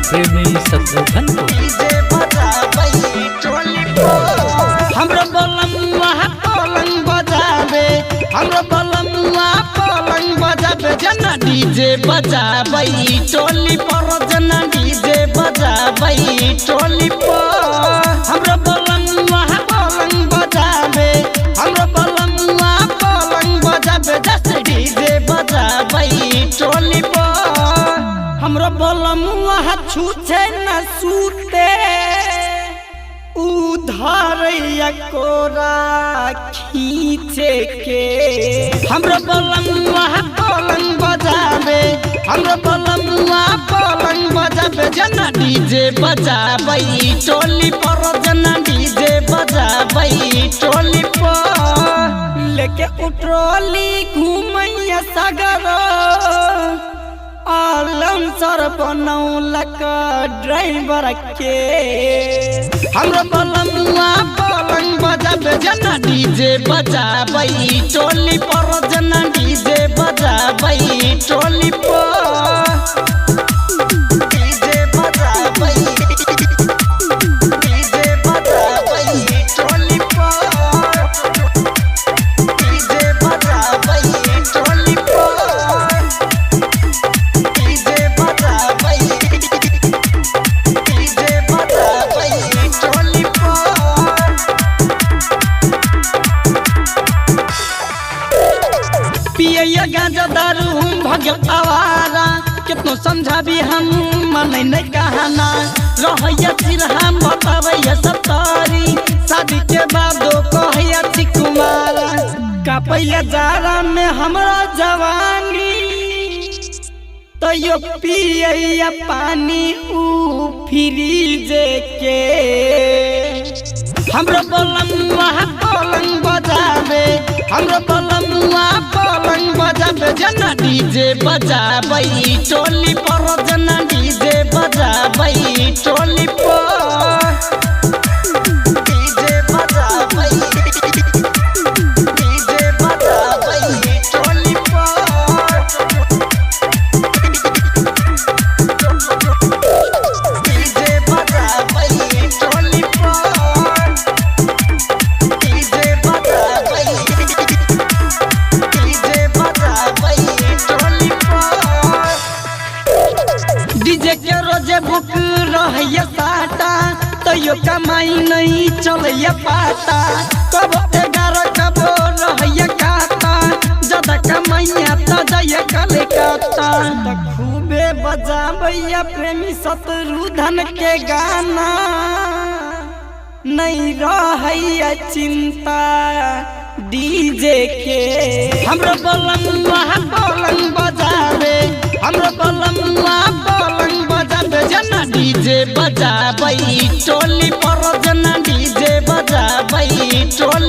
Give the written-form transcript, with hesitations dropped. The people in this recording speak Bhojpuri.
प्रेमी शत्रुघ्न को। हमरो बलमुआ पलंग बजावे, हमरो बलमुआ पलंग बजावे, जना डीजे बजाबै टोली पर, जना डीजे बजाबै टोली पर। हमरो बलमुआ पलंग बजावे, हमरो बलमुआ पलंग बजावे, जैसे डीजे बजाबै टोली पर। हमरो बलमुआ छूछे न सूते, उधार कोरा खींचे के। हमरो बलमुआ पलंग बजावे, हमरो बलमुआ पलंग बजावे, जना डीजे बजाबै टोली पर, जना डीजे बजाबै टोली पर। लेके उट्रोली घूमैया सागर, आलम सर बनौलक ड्राइवर के। हमरो बलमुआ पलंग बजावे, जना डीजे बजाबै टोली पर, जना डीजे बजाबै टोली पर। डीजे बजाबै, डीजे बजाबै टोली पर, डीजे बजाबै टोली पर, डीजे बजाबै, डीजे बजाबै टोली पर। पिया गांजा दारू भगल आवारा, कितनो समझाबी हम माने नहीं कहना। रहैया सिरहा बतावैया सब तारी, शादी के बादो कहैया छी कुमारा। का पहले जारा में हमरा जवानी, तैयो पिया पानी ऊ फ्रीज के। हमरो बलमुआ पलंग बजावे, हमरो बलमुआ पलंग बजावे, जना डीजे बजाबै टोली पर, जना डीजे बजाबै टोली पर। डीजे बजाबै, डीजे बजाबै टोली पर, डीजे बजाबै टोली पर, डीजे बजाबै, डीजे बजाबै टोली पर। डीजे के रोजे बुक रहैया साटा, तैयो कमाई नहीं चलैया पाता। कबो 11 कबो रहैया काटा, ज्यादा कमाइया तो जाइया कलकत्ता। त खूबे बजाबैया प्रेमी शत्रुघ्न के गाना, नहीं रहैया चिंता डीजे के। हमरो बलमुआ पलंग बजावे, हमरो बलमुआ पलंग बजावे, जना डीजे बजाबै टोली पर, जना डीजे बजाबै टोली